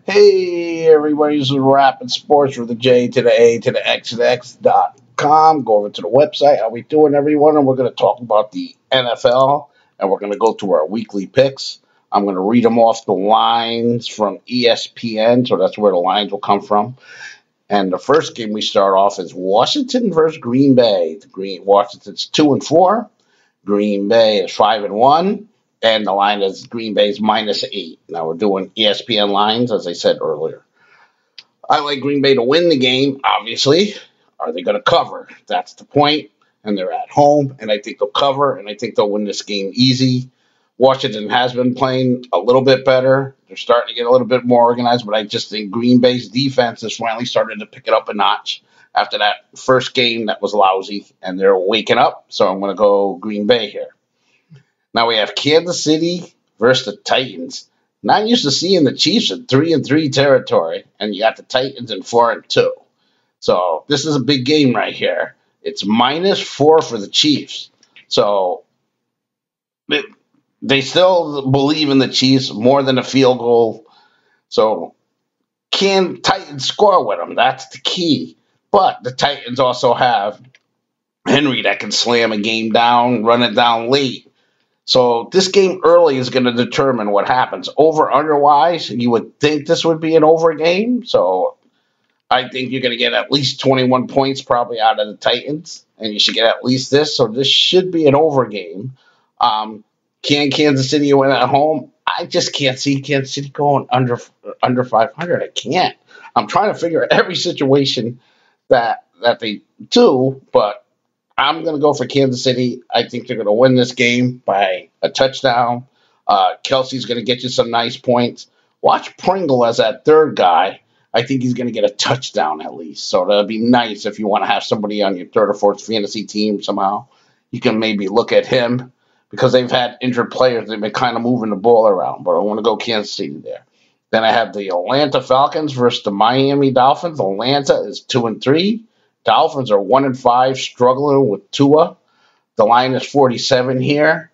Hey, everybody, this is Rapid Sports with the J to the A to the X to the X.com. Go over to the website. How we doing, everyone? And we're going to talk about the NFL, and we're going to go through our weekly picks. I'm going to read them off the lines from ESPN, so that's where the lines will come from. And the first game we start off is Washington versus Green Bay. Washington's 2-4. Green Bay is 5-1. And the line is Green Bay's -8. Now we're doing ESPN lines, as I said earlier. I like Green Bay to win the game, obviously. Are they going to cover? That's the point. And they're at home, and I think they'll cover, and I think they'll win this game easy. Washington has been playing a little bit better. They're starting to get a little bit more organized, but I just think Green Bay's defense has finally started to pick it up a notch after that first game that was lousy, and they're waking up. So I'm going to go Green Bay here. Now we have Kansas City versus the Titans. Not used to seeing the Chiefs in 3-3 territory, and you got the Titans in 4-2. So this is a big game right here. It's -4 for the Chiefs. So they still believe in the Chiefs more than a field goal. So can Titans score with them? That's the key. But the Titans also have Henry that can slam a game down, run it down late. So this game early is going to determine what happens. Over-under-wise, you would think this would be an over game. So I think you're going to get at least 21 points probably out of the Titans. And you should get at least this. So this should be an over game. Can Kansas City win at home? I just can't see Kansas City going under 500. I can't. I'm trying to figure out every situation that they do, but I'm going to go for Kansas City. I think they're going to win this game by a touchdown. Kelsey's going to get you some nice points. Watch Pringle as that third guy. I think he's going to get a touchdown at least. So that'll be nice if you want to have somebody on your third or fourth fantasy team somehow. You can maybe look at him because they've had injured players. They've been kind of moving the ball around. But I want to go Kansas City there. Then I have the Atlanta Falcons versus the Miami Dolphins. Atlanta is 2-3. Dolphins are 1-5, struggling with Tua. The line is 47 here.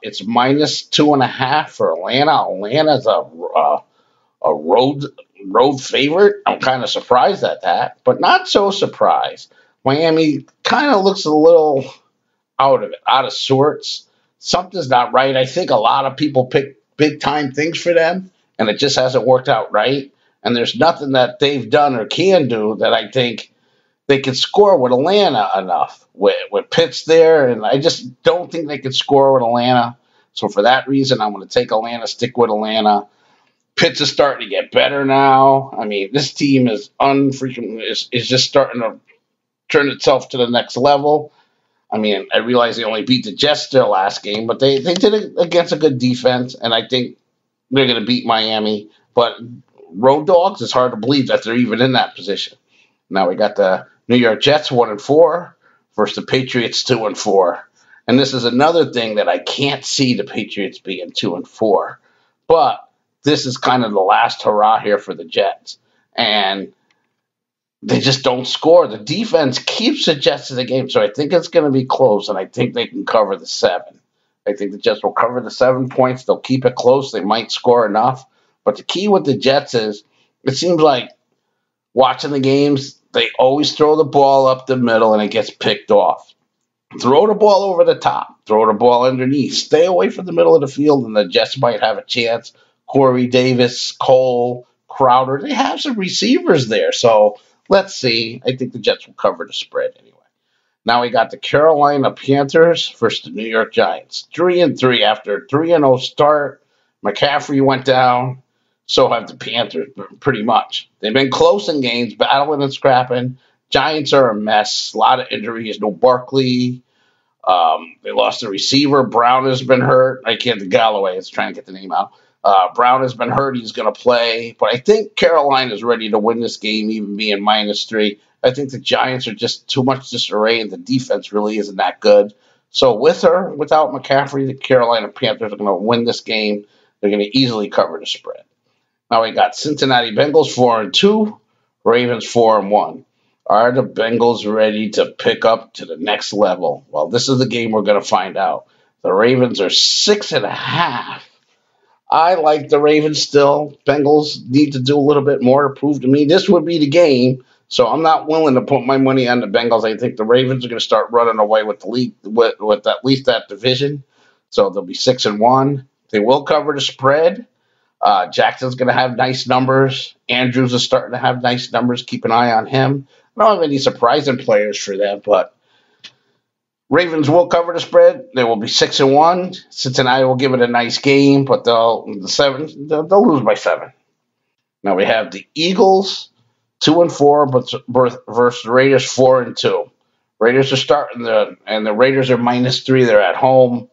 It's -2.5 for Atlanta. Atlanta's a road favorite. I'm kind of surprised at that, but not so surprised. Miami kind of looks a little out of sorts. Something's not right. I think a lot of people pick big time things for them, and it just hasn't worked out right. And there's nothing that they've done or can do that I think they could score with Atlanta enough with Pitts there, and I just don't think they could score with Atlanta. So for that reason, I'm going to take Atlanta, stick with Atlanta. Pitts is starting to get better now. I mean, this team is just starting to turn itself to the next level. I mean, I realize they only beat the Jets their last game, but they did it against a good defense, and I think they're going to beat Miami. But road dogs, it's hard to believe that they're even in that position. Now we got the New York Jets 1-4 versus the Patriots 2-4. And this is another thing that I can't see the Patriots being 2-4. But this is kind of the last hurrah here for the Jets. And they just don't score. The defense keeps the Jets in the game. So I think it's going to be close, and I think they can cover the 7. I think the Jets will cover the 7 points. They'll keep it close. They might score enough. But the key with the Jets is it seems like watching the games, they always throw the ball up the middle, and it gets picked off. Throw the ball over the top. Throw the ball underneath. Stay away from the middle of the field, and the Jets might have a chance. Corey Davis, Cole, Crowder, they have some receivers there. So let's see. I think the Jets will cover the spread anyway. Now we got the Carolina Panthers versus the New York Giants. 3-3 after a 3-0 start. McCaffrey went down. So have the Panthers, pretty much. They've been close in games, battling and scrapping. Giants are a mess. A lot of injuries. No Barkley. They lost the receiver. Brown has been hurt. I can't. Galloway is trying to get the name out. Brown has been hurt. He's going to play. But I think Carolina is ready to win this game, even being -3. I think the Giants are just too much disarray, and the defense really isn't that good. So with or without McCaffrey, the Carolina Panthers are going to win this game. They're going to easily cover the spread. Now we got Cincinnati Bengals 4-2, Ravens 4-1. Are the Bengals ready to pick up to the next level? Well, this is the game we're going to find out. The Ravens are 6.5. I like the Ravens still. Bengals need to do a little bit more to prove to me this would be the game. So I'm not willing to put my money on the Bengals. I think the Ravens are going to start running away with the league with at least that division. So they'll be 6-1. They will cover the spread. Jackson's going to have nice numbers. Andrews is starting to have nice numbers. Keep an eye on him. I don't have any surprising players for them, but Ravens will cover the spread. They will be 6-1. Cincinnati will give it a nice game, but they'll lose by 7. Now we have the Eagles 2-4, but versus the Raiders 4-2. Raiders are starting and the Raiders are -3. They're at home.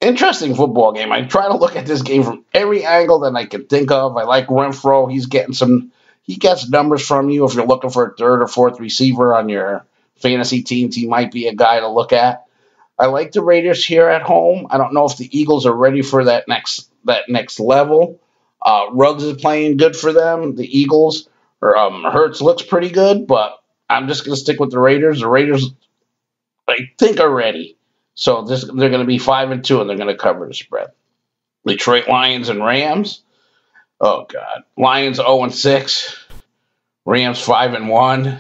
Interesting football game. I try to look at this game from every angle that I can think of. I like Renfro. He gets numbers from you if you're looking for a third or fourth receiver on your fantasy teams. He might be a guy to look at. I like the Raiders here at home. I don't know if the Eagles are ready for that next level. Ruggs is playing good for them. The Eagles, Hurts looks pretty good, but I'm just going to stick with the Raiders. The Raiders, I think, are ready. So they're going to be 5-2, and they're going to cover the spread. Detroit Lions and Rams. Oh, God. Lions 0-6. Rams 5-1.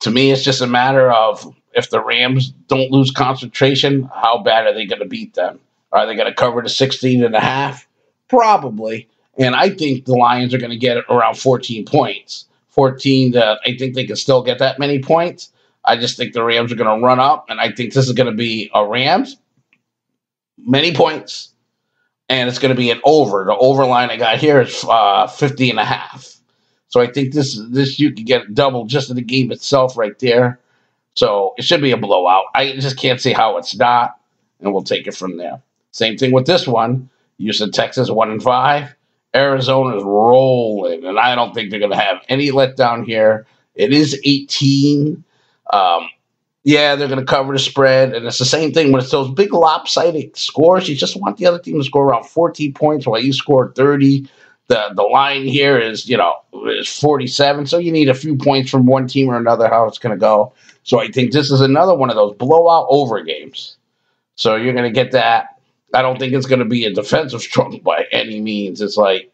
To me, it's just a matter of if the Rams don't lose concentration, how bad are they going to beat them? Are they going to cover the 16.5? Probably. And I think the Lions are going to get around 14 points. I think they can still get that many points. I just think the Rams are going to run up, and I think this is going to be a Rams, many points, and it's going to be an over. The over line I got here is 50.5. So I think this you can get double just in the game itself right there. So it should be a blowout. I just can't see how it's not, and we'll take it from there. Same thing with this one. Houston, Texas, 1-5. Arizona's rolling, and I don't think they're going to have any letdown here. It is 18. Yeah, they're going to cover the spread, and it's the same thing when it's those big lopsided scores. You just want the other team to score around 14 points while you score 30. The line here is 47, so you need a few points from one team or another, how it's going to go. So I think this is another one of those blowout over games. So you're going to get that. I don't think it's going to be a defensive struggle by any means. It's like,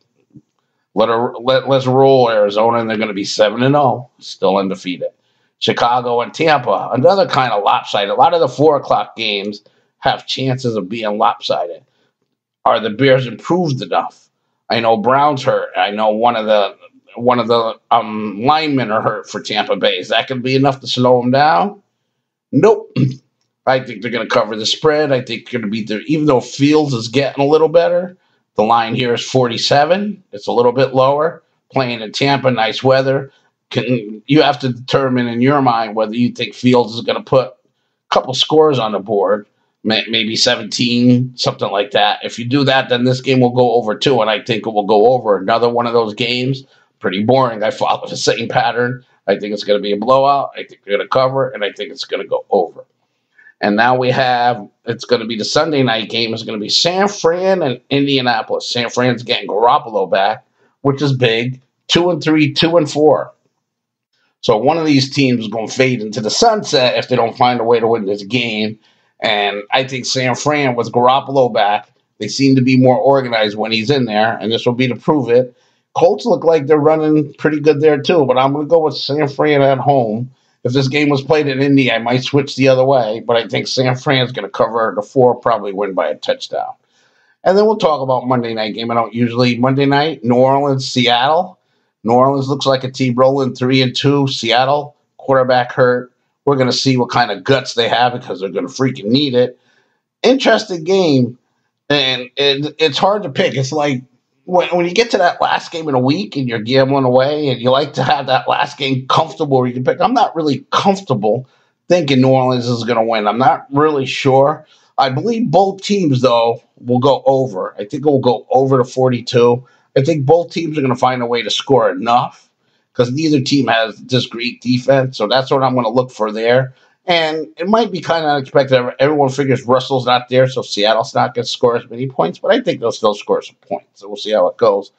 let's roll Arizona, and they're going to be 7-0, still undefeated. Chicago and Tampa, another kind of lopsided. A lot of the 4 o'clock games have chances of being lopsided. Are the Bears improved enough? I know Brown's hurt. I know one of the linemen are hurt for Tampa Bay. Is that going to be enough to slow them down? Nope. I think they're going to cover the spread. I think they're going to beat their. Even though Fields is getting a little better, the line here is 47. It's a little bit lower. Playing in Tampa, nice weather. You have to determine in your mind whether you think Fields is going to put a couple scores on the board, maybe 17, something like that. If you do that, then this game will go over too, and I think it will go over. Another one of those games, pretty boring. I follow the same pattern. I think it's going to be a blowout. I think they're going to cover, and I think it's going to go over. And now it's going to be the Sunday night game. It's going to be San Fran and Indianapolis. San Fran's getting Garoppolo back, which is big. 2-3, 2-4. So one of these teams is going to fade into the sunset if they don't find a way to win this game. And I think San Fran, with Garoppolo back, they seem to be more organized when he's in there, and this will be to prove it. Colts look like they're running pretty good there too, but I'm going to go with San Fran at home. If this game was played in Indy, I might switch the other way, but I think San Fran's going to cover the 4, probably win by a touchdown. And then we'll talk about Monday night game. I don't usually Monday night, New Orleans, Seattle. New Orleans looks like a team rolling 3-2. Seattle, quarterback hurt. We're going to see what kind of guts they have because they're going to freaking need it. Interesting game, and it's hard to pick. It's like when you get to that last game in a week and you're gambling away and you like to have that last game comfortable where you can pick. I'm not really comfortable thinking New Orleans is going to win. I'm not really sure. I believe both teams, though, will go over. I think it will go over to 42. I think both teams are going to find a way to score enough because neither team has this great defense. So that's what I'm going to look for there. And it might be kind of unexpected. Everyone figures Russell's not there, so Seattle's not going to score as many points. But I think they'll still score some points. So we'll see how it goes.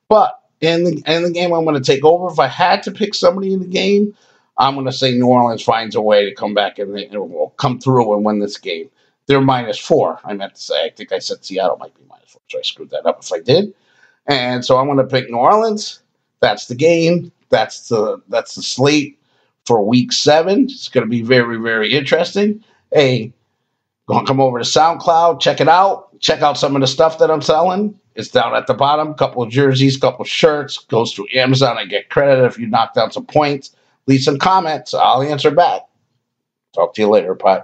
But in the game, I'm going to take over. If I had to pick somebody in the game, I'm going to say New Orleans finds a way to come back and will come through and win this game. They're -4. I meant to say, I think I said Seattle might be -4, so I screwed that up if I did. And so I'm going to pick New Orleans. That's the game. That's the slate for Week 7. It's going to be very, very interesting. Hey, go and come over to SoundCloud, check it out. Check out some of the stuff that I'm selling. It's down at the bottom. A couple of jerseys, couple of shirts. Goes through Amazon. I get credit if you knock down some points. Leave some comments. I'll answer back. Talk to you later. Bye.